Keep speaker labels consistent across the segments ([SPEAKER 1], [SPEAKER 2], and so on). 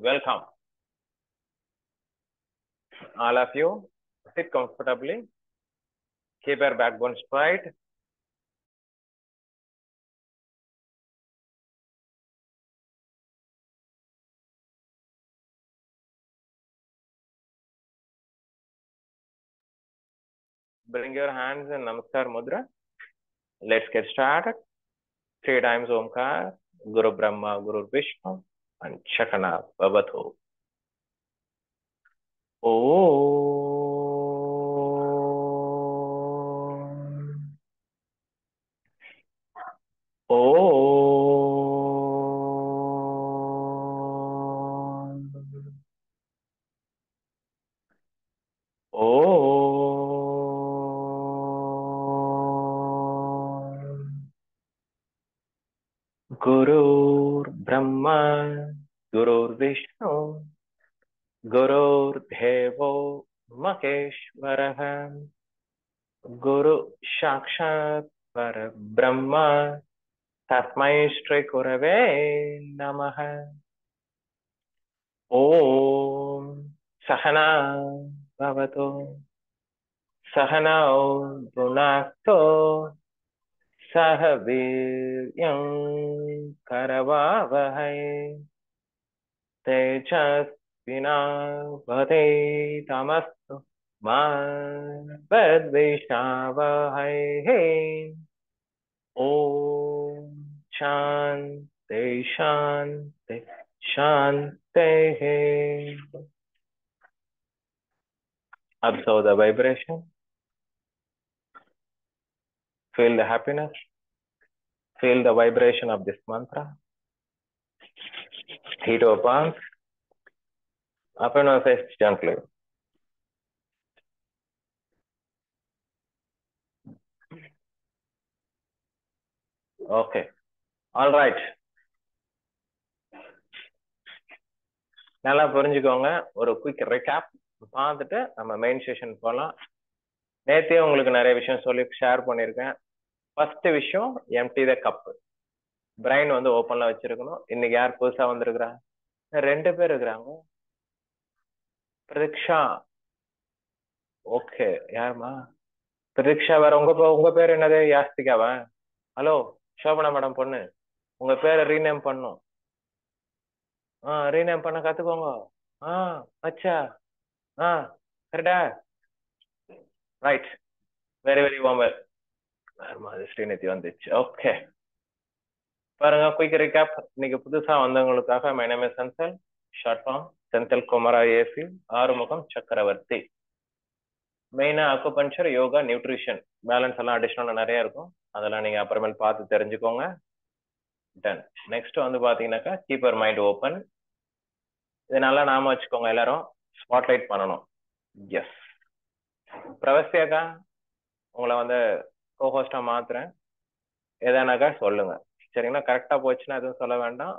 [SPEAKER 1] Welcome. All of you, sit comfortably. Keep your backbone straight. Bring your hands in Namaskar Mudra. Let's get started. 3 times Omkar, Guru Brahma, Guru Vishnu, and Shakana Bhavatho. Om. Om. Om. Gurur Brahma, Gurur Vishnu, Gurur Devo Maheshwaraha, Guru Sakshat Para Brahma, Tasmai Shri Gurave Namaha. Om Sahana Bhavato, Sahanao Bhunakto, Sahaviryam Karavavahai, Tejasvinavate Tamastu Ma Padvishavahai. Om Shanti Shanti Shanti. Observe the vibration. Feel the happiness. Feel the vibration of this mantra. Heat your palms. Open your face gently. Okay. All right. நல்லா புரிஞ்சுக்கோங்க. ஒரு quick ரெக்காப் பார்த்துட்டு நம்ம main session போகலாம். நேற்றே உங்களுக்கு நிறைய விஷயம் சொல்லி ஷேர் பண்ணியிருக்கேன். ஃபர்ஸ்ட் விஷயம் எம்டி த கப். பிரைன் வந்து ஓப்பன்ல வச்சிருக்கணும். இன்னைக்கு யார் புதுசா வந்திருக்கிறா? 2 பேர் இருக்கிறாங்க. பிரதீக்ஷா. ஓகே. யாருமா? பிரதீக்ஷா வேற. உங்க பேர் என்னது? யாஸ்திகாவா? ஹலோ சோபனா மேடம் பொண்ணு, உங்க பேரை ரீநேம் பண்ணும். ரீநேம் பண்ண கத்துக்கோங்க. அச்சா. கரெக்டா? Right. Very very warm. Srinidhi வந்துச்சு. ஓகே பாருங்க, குயிக் ரிகேப். இன்னைக்கு புதுசா வந்தவங்களுக்காக my name is Senthil, short form Senthil Kumara AC, Arumugam Chakravarthy. மெயினா அக்குபஞ்சர், யோகா, நியூட்ரிஷன், பேலன்ஸ் எல்லாம் அடிஷனலா நிறைய இருக்கும். அதெல்லாம் நீங்க அப்புறமேல் பார்த்து தெரிஞ்சுக்கோங்க. டன். நெக்ஸ்ட் வந்து பாத்தீங்கன்னாக்கா கீப் யுவர் மைண்ட் ஓப்பன். இதை நல்லா நாம வச்சுக்கோங்க. எல்லாரும் ஸ்பாட்லைட் பண்ணணும். எஸ். பிரவஸ்தியாக்கா உங்களை வந்து கோஹோஸ்டா மாத்துறேன். எதானாக்கா சொல்லுங்க. சரிங்களா? கரெக்டா போச்சுன்னா எதுவும் சொல்ல வேண்டாம்.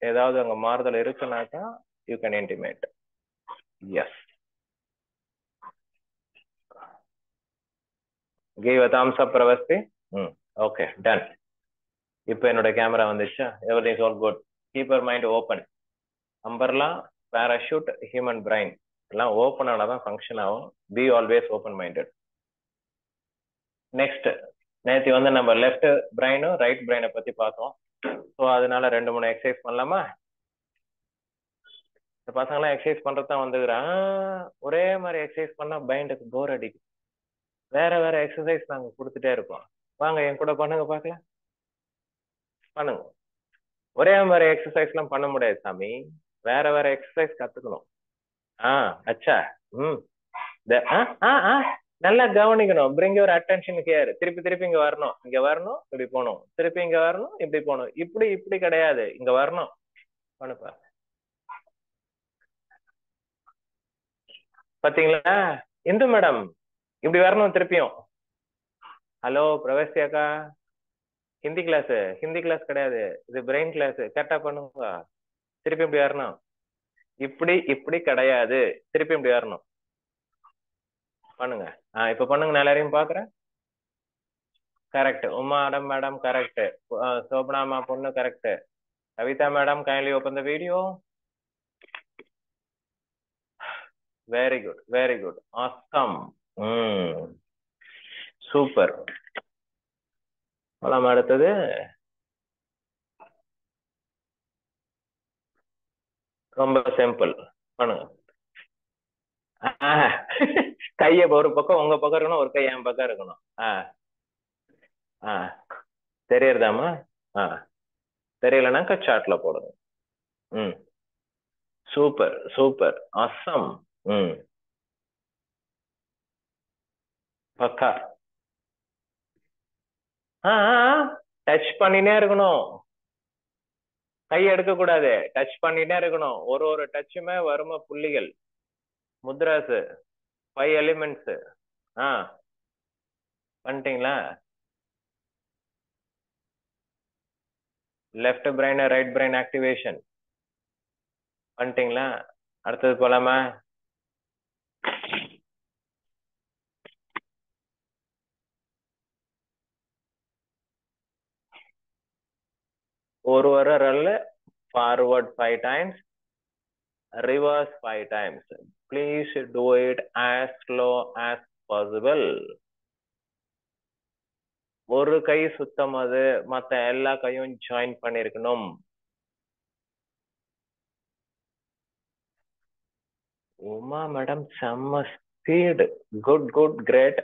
[SPEAKER 1] ஏதாவது அங்க மாறுதல் இருக்குனாக்கா you can intimate. Yes. Give a thumbs up Pravasthi. Okay done. இப்போ என்னோட கேமரா வந்துச்சா? Everything is all good. Keep your mind open. Umbrella, parachute, human brain எல்லாம் ஓப்பன் ஆனாதான் ஃபங்க்ஷன் ஆகும். Be always open minded. Next, நேற்று வந்து நம்ம லெஃப்ட் பிரைனும் ரைட் பிரைனை பத்தி பார்த்தோம். ஸோ அதனால 2-3 எக்ஸசைஸ் பண்ணலாமா? இந்த பசங்களாம் எக்ஸசைஸ் பண்றதுதான் வந்துக்கிறான். ஒரே மாதிரி எக்ஸசைஸ் பண்ணா மைண்டுக்கு போர் அடிக்கும். வேற வேற எக்ஸசைஸ் நாங்க கொடுத்துட்டே இருக்கோம். வாங்க என் கூட பண்ணுங்க பார்க்கலாம். பண்ணுங்க. ஒரே மாதிரி எக்ஸசைஸ் எல்லாம் பண்ண முடியாது சாமி. வேற வேற எக்ஸசைஸ் கத்துக்கணும். அச்சா. நல்லா கவனிக்கணும். Bring your attention here. திருப்பி திருப்பி இங்க வரணும். இங்க வரணும், இப்படி போகணும். திருப்பி இங்க வரணும், இப்படி போகணும். இப்படி இப்படி கிடையாது, இங்க வரணும். பண்ணுப்பா. பாத்தீங்களா? இந்து மேடம் இப்படி வரணும் திருப்பியும். ஹலோ பிரவேசி அக்கா, ஹிந்தி கிளாஸ் கிடையாது, இது பிரெயின் கிளாஸ். கரெக்டா பண்ணுங்க. திருப்பி இப்படி வரணும். இப்படி இப்படி கிடையாது, திருப்பி இப்படி வரணும். பண்ணுங்க. இப்ப பண்ணுங்க. நான் எல்லாரையும் பாக்குறேன். கரெக்ட். Uma madam correct. சோபனாமா பொண்ணு correct. Kavitha madam kindly open the video. Very good, very good, awesome. Super. போலாமா அடுத்தது? ரொம்ப சிம்பிள். பண்ணுங்க. கைய ஒரு பக்கம் உங்க பக்கம் இருக்கணும், ஒரு கை என் பக்கம் இருக்கணும். தெரியறதாமா? தெரியலனாக்கா சாட்ல போடுங்க. ம். Super super, Azam. ம். பக்கா. டச் பண்ணினே இருக்கணும். கை எடுக்க கூடாது, டச் பண்ணிட்டே இருக்கணும். ஒரு ஒரு டச்சுமே வரும புள்ளிகள். முத்ராஸ், 5 எலிமெண்ட்ஸ். பண்ணிட்டீங்களா? Left brain right brain activation பண்ணிட்டீங்களா? அடுத்தது போலாமா? ஒரு ரல்ல forward 5 times, reverse 5 times. Please do it as slow as possible. ஒரு கை சுத்தம், அது மத்த எல்லா கையும் ஜாயின் பண்ணிருக்கணும். உமா மேடம் செம்ம ஸ்பீடு. Good good, great.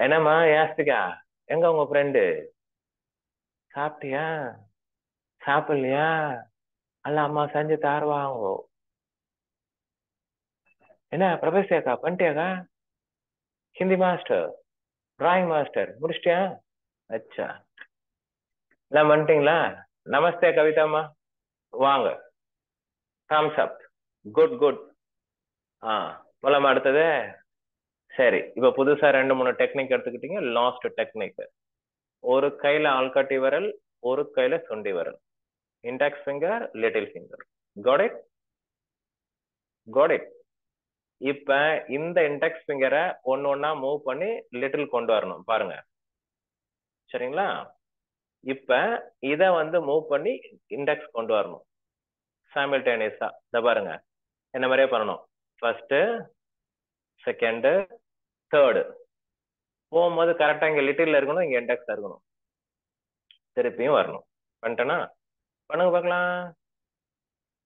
[SPEAKER 1] என்னம்மா யாஸ்திகா, எங்க உங்க ஃப்ரெண்டு? சாப்பிட்டியா? சாப்பிடலையா? அல்ல அம்மா செஞ்சு தாருவாங்க. என்ன பிரபேசியாக்கா பண்ணிட்டியாக்கா? ஹிந்தி மாஸ்டர், டிராயிங் மாஸ்டர் முடிச்சிட்டியா? அச்சா, எல்லாம் பண்ணிட்டீங்களா? நமஸ்தே கவிதாமா, வாங்க. Thumbs up. Good good. போலாமா அடுத்தது? சரி, இப்ப புதுசா 2 3 டெக்னிக் எடுத்துக்கிட்டீங்க. லாஸ்ட் டெக்னிக், ஒரு கையில ஆள்காட்டி விரல், ஒரு கையில சுண்டி விரல். Index finger, little finger. Got it? Got it. இப்ப இந்த இண்டெக்ஸ் ஃபிங்கரை ஒன்னா மூவ் பண்ணி லிட்டில் கொண்டு வரணும் பாருங்க. சரிங்களா? இப்ப இத மூவ் பண்ணி இண்டெக்ஸ் கொண்டு வரணும் சைமல்டேனியஸா. இத பாருங்க, என்ன மாதிரியே பண்ணணும். ஃபர்ஸ்ட், செகண்ட், தேர்டு போகும்போது கரெக்டா இங்க லிட்டில் இருக்கணும், இங்க இண்டெக்ஸ் இருக்கணும். திருப்பியும் வரணும். பண்ணிட்டேனா? பண்ணுங்க பாக்கலாம்.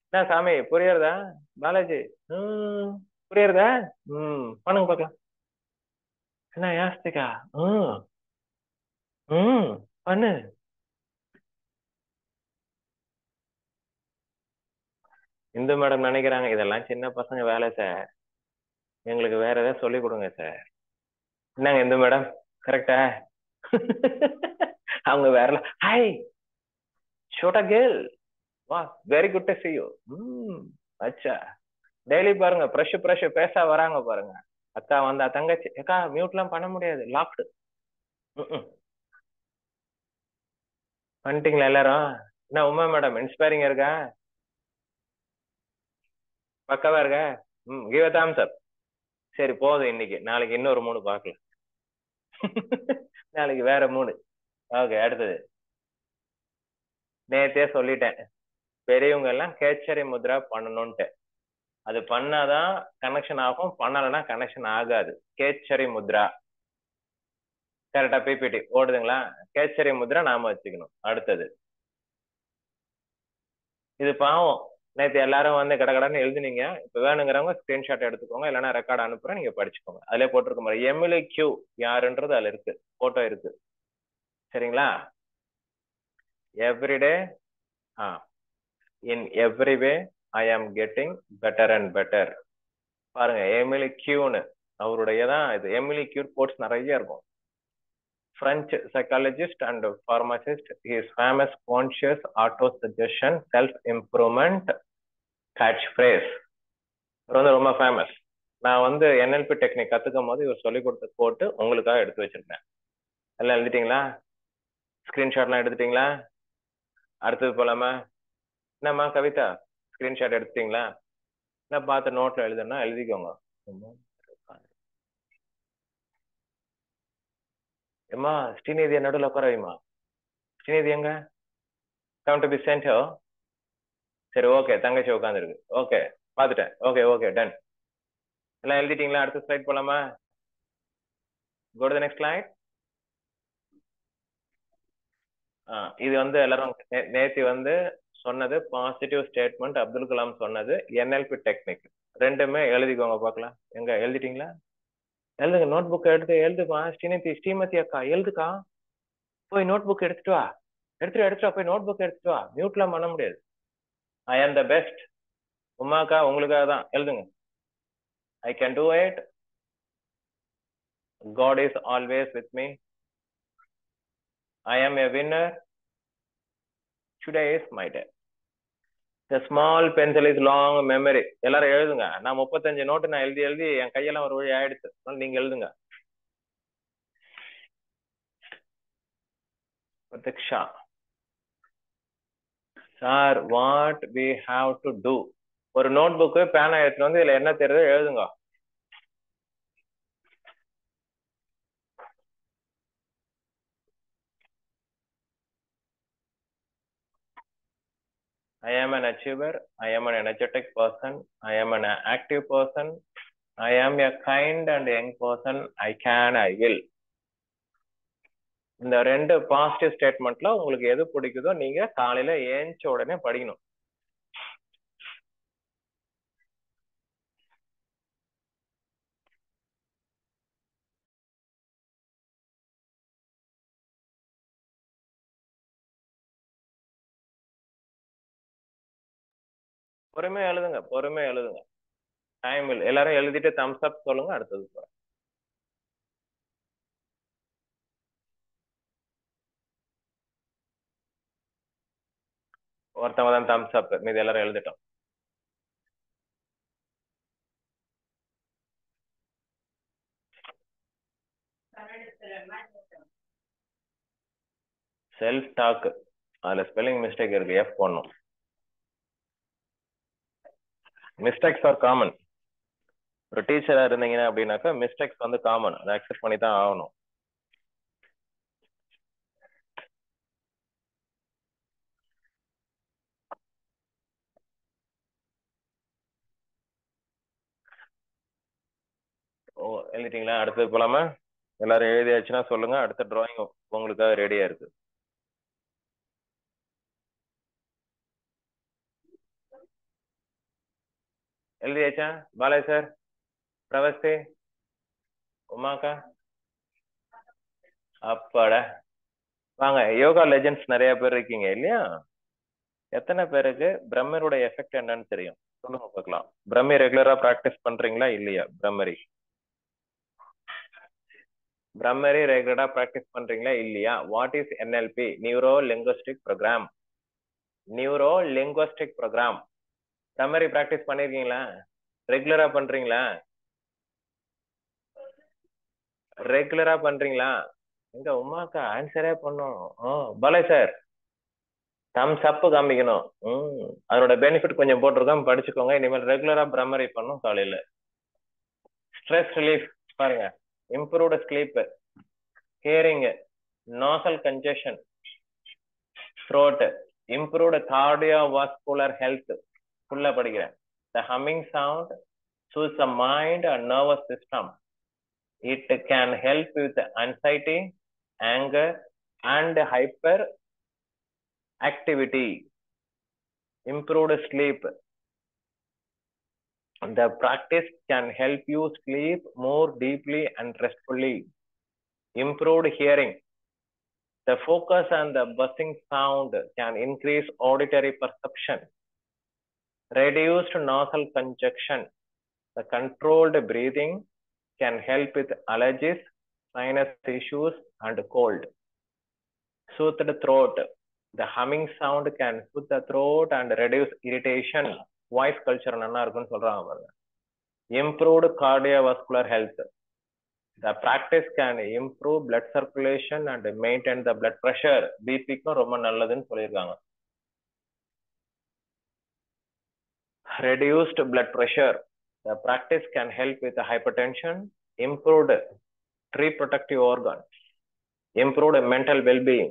[SPEAKER 1] என்ன சாமி புரியுறதா? பாலாஜி புரியுறதா? பண்ணுங்க பாக்கலாம். என்ன யாஸ்திகா? பண்ணு. இந்து மேடம் நினைக்கிறாங்க இதெல்லாம் சின்ன பசங்க வேலை சார், எங்களுக்கு வேற ஏதாவது சொல்லி கொடுங்க சார். என்னங்க இந்து மேடம், கரெக்டா? அவங்க வேற. ஹாய் சோட்டா கேர்ள், வா, very good to see you. அச்சா, டெய்லி பாருங்க பிரஷ் பிரஷ் பேச வராங்க பாருங்க. அக்கா வந்தா தங்கச்சி, அக்கா மியூட் எல்லாம் பண்ண முடியாது, லாக்டு. பண்ணிட்டீங்களா எல்லாரும்? என்ன உமா மேடம் இன்ஸ்பைரிங்கா இருக்கா? பக்கவா இருக்கா? Give a thumbs up. சரி போதும் இன்னைக்கு, நாளைக்கு இன்னொரு 3 பார்க்கலாம். நாளைக்கு வேற 3. ஓகே, அடுத்தது. நேத்தே சொல்லிட்டேன், பெரியவங்க எல்லாம் கேச்சரி முத்ரா பண்ணணும்ட்டு. அது பண்ணாதான் கனெக்ஷன் ஆகும், பண்ணலன்னா கனெக்ஷன் ஆகாது. கேச்சரி முத்ரா கரெக்டா? பிபிடி ஓடுதுங்களா? கேச்சரி முத்ரா நாம வச்சுக்கணும். அடுத்தது, இது பாவம் நேத்து எல்லாரும் கடகடன்னு எழுதுனீங்க. இப்ப வேணுங்கிறவங்க ஸ்கிரீன்ஷாட் எடுத்துக்கோங்க, இல்லைன்னா ரெக்கார்ட் அனுப்புறேன், நீங்க படிச்சுக்கோங்க. அதுல போட்டிருக்க மாதிரி எம்எல்ஏ கியூ யாருன்றது அதுல இருக்கு, போட்டோ இருக்கு. சரிங்களா? Everyday, in every way I am getting better and better. பாருங்க, எமிலி கியூன்னு அவருடையதான் இது. எமிலி கியூ கோட்ஸ் நிறைய இருக்கும். French psychologist and pharmacist. He is famous conscious auto suggestion self improvement catchphrase. ரொம்ப ஃபேமஸ். நான் NLP டெக்னிக் கத்துக்கும் போது இவர் சொல்லி கொடுத்த கோட்டு உங்களுக்காக எடுத்து வச்சிருக்கேன். எல்லாம் எழுதிட்டீங்களா? ஸ்கிரீன்ஷாட்லாம் எடுத்துட்டீங்களா? அடுத்தது போலாமா? என்னம்மா கவிதா, ஸ்கிரீன்ஷாட் எடுத்துட்டீங்களா? என்ன பார்த்து நோட்ல எழுதுனா எழுதிக்கோங்க. ஏமா ஸ்ரீநிதியை நடுவில் உட்கார வைமா. ஸ்ரீநிதி எங்க? Come to be sent. சரி ஓகே, தங்கச்சி உட்காந்துருக்கு. ஓகே, பாத்துட்டேன். Okay okay done. எல்லாம் எழுதிட்டீங்களா? அடுத்த ஸ்லைட் போலாமா? Go to the next slide. இது வந்து எல்லாரும் நேத்தி வந்து சொன்னது பாசிட்டிவ் ஸ்டேட்மெண்ட், அப்துல் கலாம் சொன்னது NLP டெக்னிக். ரெண்டுமே எழுதிக்கோங்க பார்க்கலாம். எங்க எழுதிட்டீங்களா? எழுதுங்க, நோட் புக் எடுத்து எழுதுப்பா. ஸ்ரீமதி அக்கா எழுதுக்கா. போய் நோட் புக் எடுத்துட்டு வா. எடுத்துட்டு வா, போய் நோட் புக் எடுத்துட்டு வா. மியூட்லாம் பண்ண முடியாது. ஐ ஆம் த பெஸ்ட். உமாக்கா உங்களுக்காக தான். எழுதுங்க. I can do it. God is always with me. I am a winner. Today is my day. The small pencil is long memory. எல்லாரும் எழுதுங்க. நான் 35 நோட்டு நான் எழுதி எழுதி என் கையெல்லாம் ஒரு வழி ஆயிடுச்சு. நீங்க எழுதுங்க. Pratiksha sir, what we have to do. ஒரு நோட் புக்கு பேனா எடுத்துட்டு வந்து இதுல என்ன தெரியுதோ எழுதுங்க. I am an achiever. I am an energetic person. I am an active person. I am a kind and young person. I can, I will. இந்த ரெண்டு பாசிட்டிவ் ஸ்டேட்மெண்ட்ல உங்களுக்கு எது பிடிக்குதோ நீங்க காலையில ஏஞ்ச உடனே படிக்கணும். பொறுமையா எழுதுங்க, பொறுமையா எழுதுங்க. டைம் இல்லை. எல்லாரும் எழுதிட்டு தம்ஸ் அப் சொல்லுங்க. அடுத்தது போறேன். ஒருத்தவங்க தான் தம்ஸ் அப், மீது எல்லாரும் எழுதிட்டோம். செல்ஃப் டாக், அதுல ஸ்பெல்லிங் மிஸ்டேக் இருக்கு, எஃப் போடணும். Mistakes R common. ஒரு டீச்சரா இருந்தீங்கன்னா அப்படின்னாக்கா மிஸ்டேக்ஸ் வந்து காமன், அதை அக்செப்ட் பண்ணி தான் ஆகணும். ஓ, எழுதிட்டீங்களா? அடுத்தது போலாமா? எல்லாரும் எழுதியாச்சுன்னா சொல்லுங்க. அடுத்த டிராயிங் உங்களுக்காக ரெடியா இருக்கு. எழுதியாச்சா? பாலாஜி சார், பிரவஸ்தி, உமாக்கா, அப்பாடா. வாங்க, யோகா லெஜெண்ட்ஸ் நிறைய பேர் இருக்கீங்க இல்லையா? எத்தனை பேருக்கு பிரம்மரோட எஃபெக்ட் என்னன்னு தெரியும்? சொல்லுங்க பார்க்கலாம். பிரம்மி ரெகுலரா பிராக்டிஸ் பண்றீங்களா இல்லையா? பிரம்மரி ரெகுலரா பிராக்டிஸ் பண்றீங்களா இல்லையா? What is NLP? Neuro linguistic program. Neuro linguistic program. Bhramari practice பண்ணிருக்கீங்களா? ரெகுலரா பண்றீங்களா? ரெகுலரா பண்றீங்களா? எங்க உமாக்கா ஆன்சரே பண்ணும். பாலாஜி சார், தம்ஸ் அப் காமிக்கணும். அதோட பெனிஃபிட் கொஞ்சம் போட்டிருக்கோம், படிச்சுக்கோங்க. இனிமேல் ரெகுலரா பிரம்மரி பண்ணும் காலையில. ஸ்ட்ரெஸ் ரிலீஃப் பாருங்க, improved sleep, hearing, nozzle congestion, throat, improved cardiovascular health. ஃபுல்லா படிக்கிறேன். The humming sound soothes the mind and nervous system. It can help with anxiety, anger, and hyper activity. Improved sleep. The practice can help you sleep more deeply and restfully. Improved hearing. The focus on the buzzing sound can increase auditory perception. Reduced nasal congestion. The controlled breathing can help with allergies, sinus issues, and cold. Soothed throat. The humming sound can soothe the throat and reduce irritation. Voice culture நன்னா இருக்குன்னு சொல்றாங்க பாருங்க. Improved cardiovascular health. The practice can improve blood circulation and maintain the blood pressure. பிபிக்கும் ரொம்ப நல்லதுன்னு சொல்லியிருக்காங்க. Reduced blood pressure. The practice can help with the hypertension, improved reproductive organs, improved mental well-being.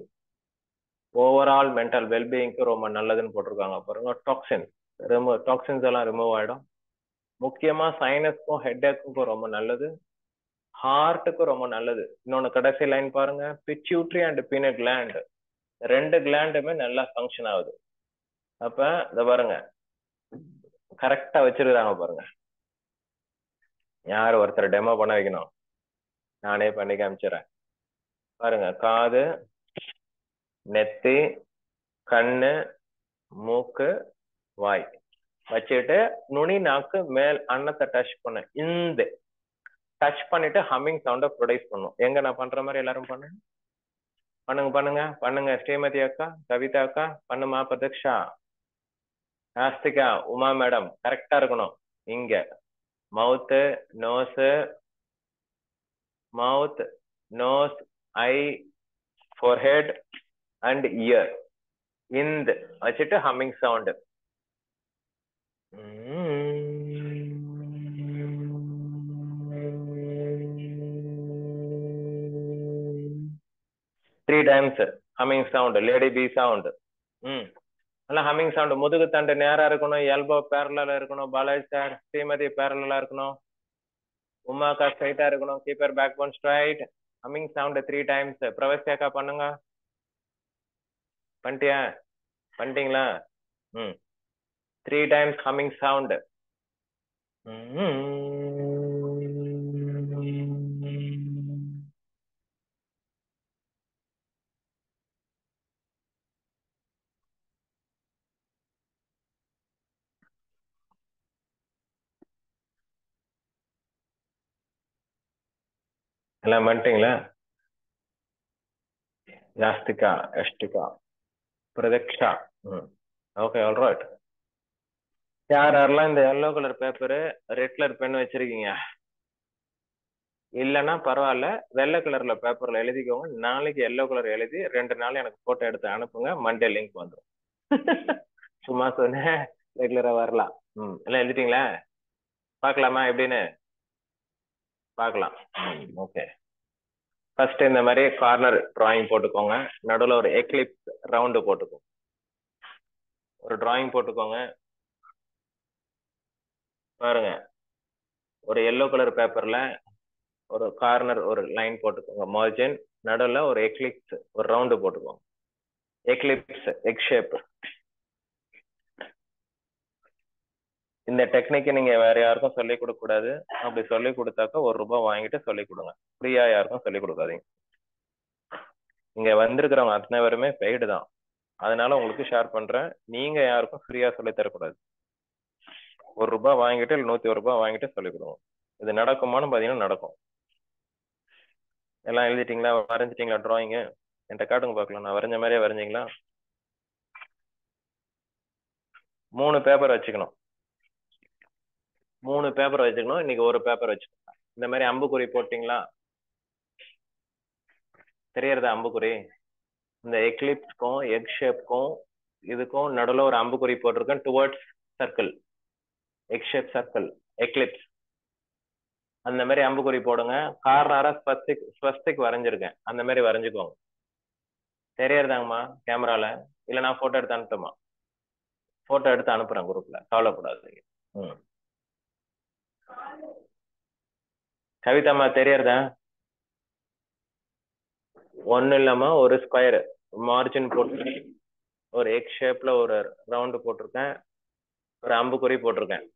[SPEAKER 1] Overall mental well-being ரொம்ப நல்லதுன்னு போட்டிருக்காங்க பாருங்க. Toxins எல்லாம் remove ஆயிடும். முக்கியமா சைனஸ்க்கும் ஹெட்ஏக்குக்கும் ரொம்ப நல்லது, ஹார்ட்டுக்கும் ரொம்ப நல்லது. இன்னொன்னு கடைசி லைன் பாருங்க, பிட்யூட்ரி அண்ட் பீனட் கிளாண்ட், ரெண்டு கிளாண்டுமே நல்லா ஃபங்க்ஷன் ஆகுது. அப்ப இத பாருங்க, கரெக்டா வச்சிருக்காங்க பாருங்க. யார் ஒருத்தர் டெமோ பண்ண வைக்கணும், நானே பண்ணி காமிச்சிடறேன் பாருங்க. காது, நெத்தி, கண்ணு, மூக்கு, வாய் வச்சுட்டு நுனி நாக்கு மேல் அன்னத்தை டச் பண்ண, இந்த டச் பண்ணிட்டு ஹம்மிங் சவுண்ட ப்ரொடியூஸ் பண்ணும். எங்க நான் பண்ற மாதிரி எல்லாரும் பண்ணுங்க பண்ணுங்க பண்ணுங்க பண்ணுங்க. ஸ்ரீமதி அக்கா, கவிதா அக்கா பண்ணுமா, பிரதீக்ஷா, நாஸ்திகா, உமா மேடம் கரெக்டா இருக்கணும். இங்க mouth, nose, mouth, nose, eye, forehead and ear, இந்த வச்சுட்டு humming sound. 3 times humming sound, lady B sound. நல்லா ஹம்மிங் சவுண்ட். முதுகு தண்டு நேரா இருக்கணும், எல்போ பேரலா இருக்கணும், பாலாஜி சார் ஸ்ரீமதி பேரலா இருக்கணும், உமாக்கா ஸ்ட்ரைட்டா இருக்கணும், keep your backbone straight. Humming sound 3 times. பிரவசியாக்கா பண்ணுங்க. பண்ணிட்டியா? பண்ணிட்டீங்களா? 3 times humming sound. எல்லாம் பண்ணிட்டீங்களா? யாஸ்திகா, எஷ்டிகா, பிரதக்ஷா. Okay, alright. யார் யாரெல்லாம் இந்த yellow colour paper, red colour pen வச்சிருக்கீங்க, இல்லைன்னா பரவாயில்ல, வெள்ளை கலர்ல பேப்பர்ல எழுதிக்கோங்க. நாளைக்கு எல்லோ கலர் எழுதி 2 நாள் எனக்கு போட்டோ எடுத்து அனுப்புங்க, மண்டே லிங்க் வந்துடும். சும்மா சொன்னேன், ரெகுலரா வரலாம். எல்லாம் எழுதிட்டீங்களா? பார்க்கலாமா எப்படின்னு? பார்க்கலாம். ஓகே, ஃபர்ஸ்ட் இந்த மாதிரி கார்னர் டிராயிங் போட்டுக்கோங்க. நடுவில் ஒரு எக்லிப்ஸ் ரவுண்டு போட்டுக்கோங்க. ஒரு டிராயிங் போட்டுக்கோங்க. பாருங்க, ஒரு எல்லோ கலர் பேப்பர்ல ஒரு கார்னர் ஒரு லைன் போட்டுக்கோங்க, மார்ஜின். நடுவில் ஒரு எக்லிப்ஸ் ஒரு ரவுண்டு போட்டுக்கோங்க. Eclipse, egg shape. இந்த டெக்னிக்கை நீங்க வேற யாருக்கும் சொல்லிக் கொடுக்க கூடாது. அப்படி சொல்லி கொடுத்தாக்கா ₹1 வாங்கிட்டு சொல்லிக் கொடுங்க. ஃப்ரீயா யாருக்கும் சொல்லிக் கொடுக்காதீங்க. இங்க வந்திருக்கிறவங்க அத்தனை பேருமே பெய்டு தான், அதனால உங்களுக்கு ஷேர் பண்றேன். நீங்க யாருக்கும் ஃப்ரீயா சொல்லி தரக்கூடாது. ₹1 வாங்கிட்டு இல்லை ₹101 வாங்கிட்டு சொல்லிக் கொடுங்க. இது நடக்குமான்னு பாத்தீங்கன்னா நடக்கும். எல்லாம் எழுதிட்டீங்களா? வரைஞ்சிட்டீங்களா? டிராயிங்கு என்கிட்ட காட்டுங்க பார்க்கலாம். நான் வரைஞ்ச மாதிரியே வரைஞ்சிங்களா? 3 பேப்பர் வச்சுக்கணும். 3 பேப்பர் வச்சுக்கணும். இன்னைக்கு ஒரு பேப்பர் வச்சுக்கணும். இந்த மாதிரி அம்புக்குறி போட்டீங்களா? தெரியறதா அம்புக்குறி? இந்த எக்லிப்ஸ்க்கும் எக் ஷேப்க்கும் இதுக்கும் நடுவில் ஒரு அம்புக்குறி போட்டிருக்கேன், towards circle, egg shape circle, Eclipse. அந்த மாதிரி அம்புக்குறி போடுங்க. கார்னரா ஸ்வஸ்திக் வரைஞ்சிருக்கேன், அந்த மாதிரி வரைஞ்சுக்கோங்க. தெரியறதாங்கம்மா கேமரால? இல்ல நான் போட்டோ எடுத்து அனுப்புமா? போட்டோ எடுத்து அனுப்புறேன் குரூப்ல, கவலைப்படாதீங்க. கவிதாம்மா தெரியறதா? ஒன்னும் இல்லாம ஒரு ஸ்கொயர் மார்ஜின் போட்டு ஒரு எக் ஷேப்ல ஒரு ரவுண்டு போட்டிருக்கேன், ஒரு அம்புக்குறி போட்டிருக்கேன்.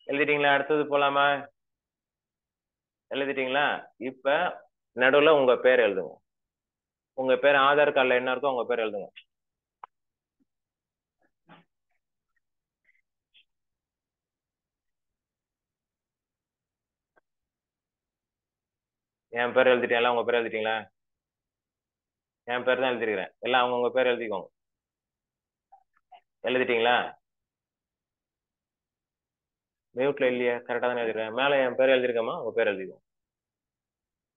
[SPEAKER 1] எழுதிட்டீங்களா? அடுத்தது போலாமா? எழுதிட்டீங்களா? இப்ப நடுவுல உங்க பேர் எழுதுங்க. உங்க பேர் ஆதார் கார்டுல என்ன இருக்கோ உங்க பேர் எழுதுங்க. என் பேர் எழுதிட்டேன். எல்லாம் உங்க பேர் எழுதிட்டீங்களா? என் பேர் தான் எழுதிருக்கிறேன். எல்லாம் அவங்கவுங்க பேர் எழுதிக்கோங்க. எழுதிட்டீங்களா? மியூட்ல இல்லையா? கரெக்டா தானே எழுதிருக்கேன். மேல என் பேர் எழுதிருக்கேமா? உங்க பேர் எழுதிக்கோங்க.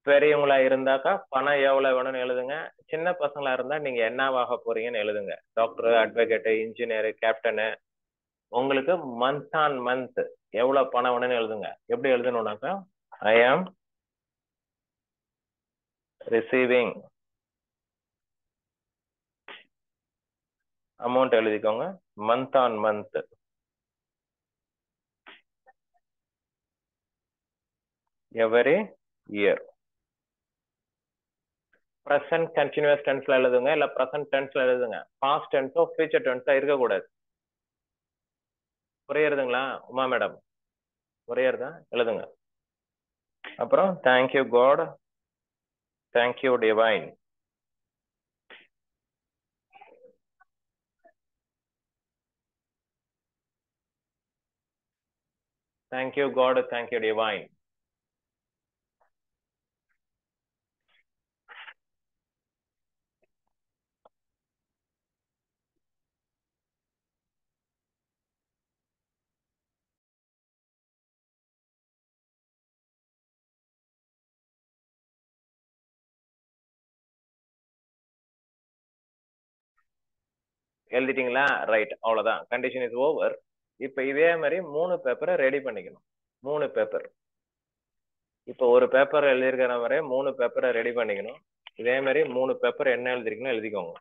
[SPEAKER 1] பெரியவங்களா இருந்தாக்கா பணம் எவ்வளவு வேணும்னு எழுதுங்க. சின்ன பசங்களா இருந்தா நீங்க என்னவாக போறீங்கன்னு எழுதுங்க. டாக்டர், அட்வொகேட், இன்ஜினியர், கேப்டனு, உங்களுக்கு மந்த் ஆன் மந்த் எவ்வளவு பணம் வேணும்னு எழுதுங்க. எப்படி எழுதணும்னாக்கா ஐ ஆம் ரிசீவிங் அமௌண்ட் எழுதிக்கோங்க. Month on month every year. present continuous tenseல எழுதுங்க, இல்ல present tenseல எழுதுங்க. past tense ஓ future tense இருக்க கூடாது. புரியுதுங்களா உமா மேடம்? புரியுறதா? எழுதுங்க. அப்புறம் thank you God, thank you divine. thank you God, thank you divine. எழுதிட்டீங்களா? ரைட், அவ்வளவுதான். Condition is over. இப்ப இதே மாதிரி 3 பேப்பரை ரெடி பண்ணிக்கணும். 3 பேப்பர். இப்ப ஒரு பேப்பர் எழுதியிருக்கிற மாதிரி 3 பேப்பரை ரெடி பண்ணிக்கணும். இதே மாதிரி 3 பேப்பர் என்ன எழுதிருக்கீங்கன்னு எழுதிக்கோங்க.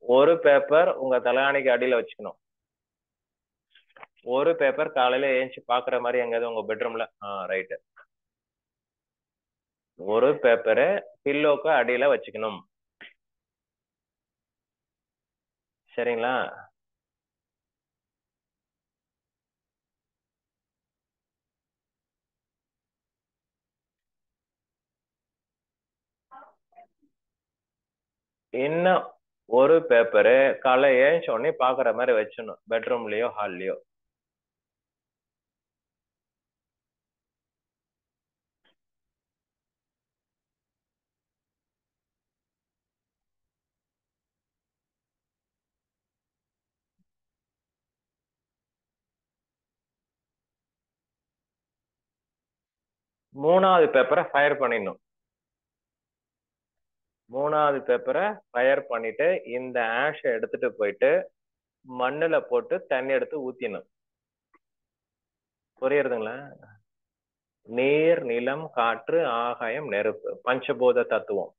[SPEAKER 1] ஒரு பேப்பர் உங்க தலைகாணிக்கு அடியில வச்சுக்கணும். ஒரு பேப்பர் காலையில ஏஞ்சி பாக்குற மாதிரி எங்கேயாவது உங்க பெட்ரூம்ல. ரைட். ஒரு பேப்பரை பில்லோக்கு அடியில வச்சுக்கணும். சரிங்களா? இன்னும் ஒரு பேப்பரு காலை ஏஞ்ச உடனே பாக்குற மாதிரி வச்சிடணும், பெட்ரூம்லயோ ஹால்லயோ. மூணாவது பேப்பரை ஃபயர் பண்ணிடணும். மூணாவது பேப்பரை ஃபயர் பண்ணிட்டு இந்த ஆஷை எடுத்துட்டு போயிட்டு மண்ணுல போட்டு தண்ணி எடுத்து ஊத்திடணும். புரியுறதுங்களா? நீர், நிலம், காற்று, ஆகாயம், நெருப்பு, பஞ்சபூத தத்துவம்.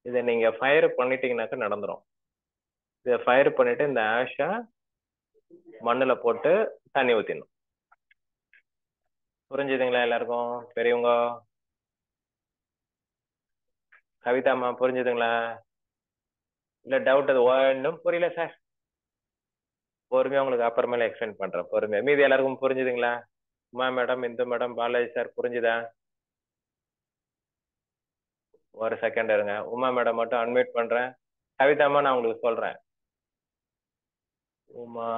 [SPEAKER 1] இதை நீங்க ஃபயர் பண்ணிட்டீங்கன்னாக்க நடந்துரும். இதை ஃபயர் பண்ணிட்டு இந்த ஆஷை மண்ணுல போட்டு தண்ணி ஊத்திடணும். புரிஞ்சுதுங்களா எல்லாருக்கும்? பெரியவங்க? கவிதாமா புரிஞ்சுதுங்களா? இல்ல டவுட் அது ஒன்றும் புரியல சார்? பொறுமையா உங்களுக்கு அப்புறமேல எக்ஸ்பிளைன் பண்றேன். பொறுமையா. மீதி எல்லாருக்கும் புரிஞ்சுதுங்களா? Uma madam, Hindu madam, Balaji sir புரிஞ்சுதா? ஒரு செகண்ட் இருங்க. உமா மேடம் மட்டும் அன்மியூட் பண்றேன். கவிதாமா நான் உங்களுக்கு சொல்றேன். உமா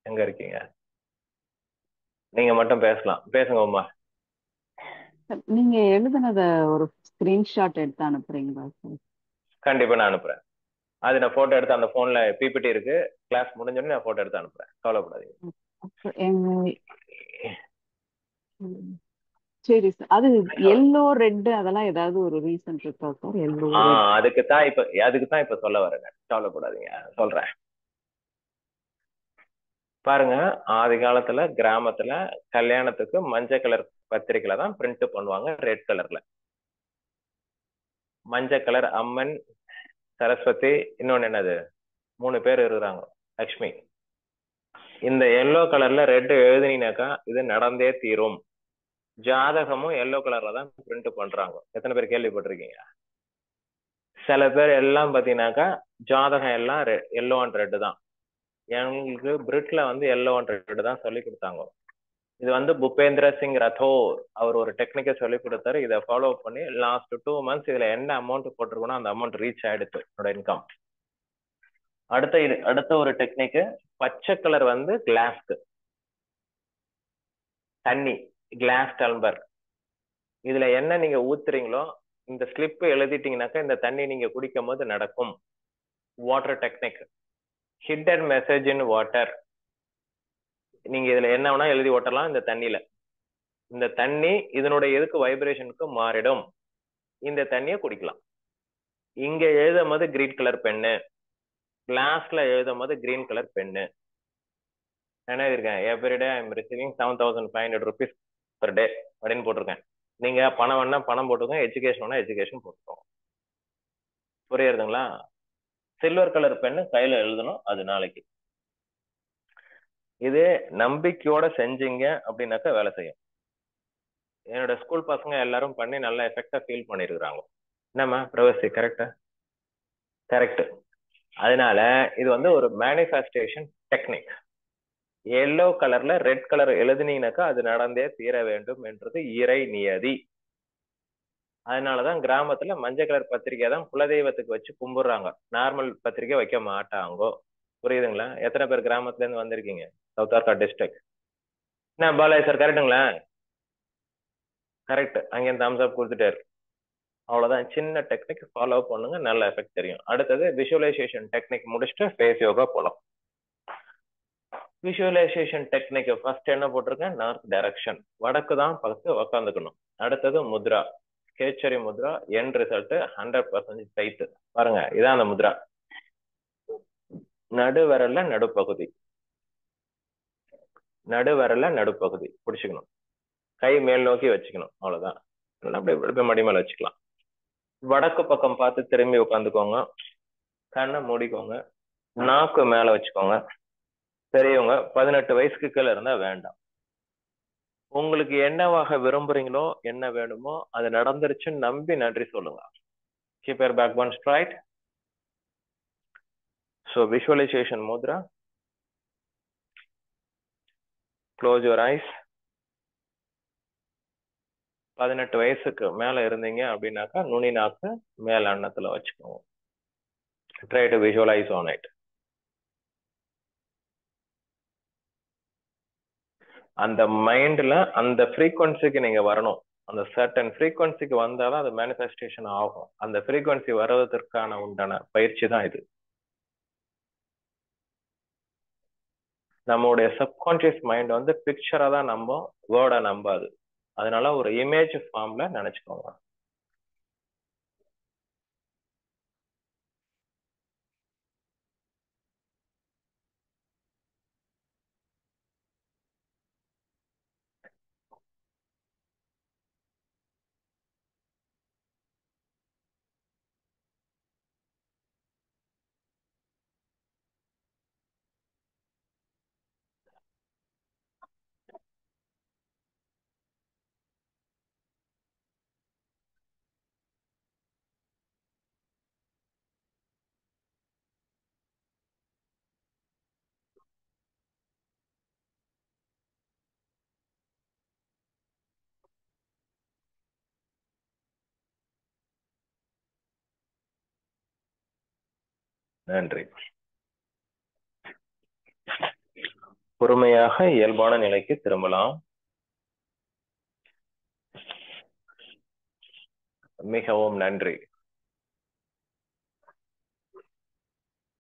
[SPEAKER 1] எங்க இருக்கீங்க? நீங்க மட்டும் பேசலாம். பேசுங்க உமா.
[SPEAKER 2] நீங்க எழுதுனத ஒரு ஸ்கிரீன்ஷாட் எடுத்து அனுப்புறீங்களா சார்?
[SPEAKER 1] கண்டிப்பா நான் அனுப்புறேன். அது நான் போட்டோ எடுத்து அந்த போன்ல பிபிடி இருக்கு. கிளாஸ் முடிஞ்சோடனே நான் போட்டோ எடுத்து அனுப்புறேன். கவலைப்படாதீங்க.
[SPEAKER 2] சரி சார். அது எல்லோ ரெட் அதெல்லாம் ஏதாவது ஒரு ரீசன் இருக்கா சார்? எல்லோ ரெட்
[SPEAKER 1] அதுக்குதான் இப்ப சொல்ல வரேங்க. கவலைப்படாதீங்க, சொல்றேன். பாருங்க, ஆதி காலத்துல கிராமத்துல கல்யாணத்துக்கு மஞ்சள் கலர் பத்திரிக்கையில தான் பிரிண்ட் பண்ணுவாங்க, ரெட் கலர்ல. மஞ்சள் கலர் அம்மன், சரஸ்வதி, இன்னொன்னு என்னது, 3 பேர் இருக்கிறாங்க, லக்ஷ்மி. இந்த எல்லோ கலர்ல ரெட் எழுதினீங்கனாக்கா இது நடந்தே தீரும். ஜாதகமும் எல்லோ கலர்ல தான் பிரிண்ட் பண்றாங்க. எத்தனை பேர் கேள்விப்பட்டிருக்கீங்க? சில பேர் எல்லாம் பாத்தீங்கன்னாக்கா ஜாதகம் எல்லாம் எல்லோ அண்ட் ரெட் தான். எங்களுக்கு பிரிட்ல வந்து எல்லோ அண்ட் ரெட் தான் சொல்லி கொடுத்தாங்க. இது வந்து புபேந்திர சிங் ரத்தோர் அவர் ஒரு டெக்னிக்கை சொல்லி கொடுத்தாரு. இதை ஃபாலோ பண்ணி லாஸ்ட் 2 months இதுல என்ன அமௌண்ட் போட்டிருக்கணும் அந்த அமௌண்ட் ரீச் ஆயிடுச்சு என்னோட இன்கம். அடுத்த ஒரு டெக்னிக்கு, பச்சை கலர் வந்து கிளாஸ்க்கு தண்ணி, கிளாஸ் டம்ளர். இதுல என்ன நீங்க ஊத்துறீங்களோ இந்த ஸ்லிப் எழுதிட்டீங்கன்னாக்கா இந்த தண்ணி நீங்க குடிக்கும் போது நடக்கும். Water technique. Hidden message in water. நீங்க இதுல என்ன வேணா எழுதி ஓட்டலாம் இந்த தண்ணியில. இந்த தண்ணி இதனுடைய எதுக்கு வைப்ரேஷனுக்கு மாறிடும். இந்த தண்ணியை குடிக்கலாம். இங்க எழுதும் போது கிரீன் கலர் பெண்ணு, கிளாஸ்ல எழுதும் போது கிரீன் கலர் பெண்ணு. என்ன இருக்கேன் every day I'm receiving 7,500 rupees per day அப்படின்னு போட்டிருக்கேன். நீங்க பணம் வேணா பணம் போட்டுக்கோங்க, எஜுகேஷன் வேணா எஜுகேஷன் போட்டுக்கோங்க. புரியுதுங்களா? சில்வர் கலர் பென்னு கையில எழுதணும், அது நாளைக்கு. இது நம்பிக்கையோட செஞ்சீங்க அப்படின்னாக்கா வேலை செய்யும். என்னோட ஸ்கூல் பசங்க எல்லாரும் பண்ணி நல்ல எஃபெக்டா ஃபீல் பண்ணிருக்கிறாங்க. என்னம்மா பிரவசி கரெக்டா? கரெக்ட். அதனால இது வந்து ஒரு மேனிஃபெஸ்டேஷன் டெக்னிக். எல்லோ கலர்ல ரெட் கலர் எழுதினீங்கன்னாக்கா அது நடந்தே தீர வேண்டும் என்றது இறை நியதி. அதனாலதான் கிராமத்துல மஞ்சள் கலர் பத்திரிக்கை தான் குலதெய்வத்துக்கு வச்சு கும்பிடுறாங்க, நார்மல் பத்திரிக்கை வைக்க மாட்டாங்கோ. புரியுதுங்களா? எத்தனை பேர் கிராமத்துல இருந்து வந்திருக்கீங்க? சவுத் ஆர்கா டிஸ்ட்ரிக்ட். என்ன பாலாஜி சார் கரெக்டுங்களா? கரெக்ட். அங்கேயும் தம்ஸ் அப் கொடுத்துட்டாரு. அவ்வளவுதான், சின்ன டெக்னிக் ஃபாலோ பண்ணுங்க, நல்ல எஃபெக்ட் தெரியும். அடுத்தது விஷுவலைசேஷன் டெக்னிக் முடிச்சுட்டு ஃபேஸ் யோகா போலாம். விஷுவலைசேஷன் டெக்னிக் ஃபர்ஸ்ட் என்ன போட்டிருக்கேன்? நார்த் டைரக்ஷன், வடக்கு தான் பார்த்து உக்காந்துக்கணும். அடுத்தது முத்ரா, கேச்சரி முத்ரா. என் ரிசல்ட் 100% டைட். பாருங்க, இதான் அந்த முத்ரா. நடுவரல்ல நடுப்பகுதி, நடுவரல்ல நடுப்பகுதி பிடிச்சுக்கணும். கை மேல் நோக்கி வச்சுக்கணும், அவ்வளவுதான். அப்படியே மடி மேல வச்சுக்கலாம். வடக்கு பக்கம் பார்த்து திரும்பி உட்காந்துக்கோங்க. கண்ணை மூடிக்கோங்க. நாக்கு மேல வச்சுக்கோங்க. பெரியவங்க 18 வயசுக்கு கீழே இருந்தா வேண்டாம். உங்களுக்கு என்னவாக விரும்புறீங்களோ, என்ன வேணுமோ அது நடந்துருச்சுன்னு நம்பி நன்றி சொல்லுங்க. Keep your backbone straight. So visualization mudra. Close your eyes. 18 வயசுக்கு மேல இருந்தீங்க அப்படின்னாக்கா நுனி நாக்கு மேல அன்னத்துல வச்சுக்கோங்க. Try to visualize on it. அந்த மைண்ட்ல அந்த ஃப்ரீக்வன்சிக்கு நீங்க வரணும். அந்த சர்டன் ஃப்ரீக்வன்சிக்கு வந்தாலும் அது மேனிஃபெஸ்டேஷன் ஆகும். அந்த ஃப்ரீக்வன்சி வருவதற்கான உண்டான பயிற்சி தான் இது. நம்மளுடைய சப்கான்சியஸ் மைண்ட் வந்து பிக்சரா தான் நம்பும், வேர்டை நம்பாது. அதனால ஒரு இமேஜ் ஃபார்ம்ல நினைச்சுக்கோங்க. நன்றி. பொறுமையாக இயல்பான நிலைக்கு திரும்பலாம். மிகவும் நன்றி.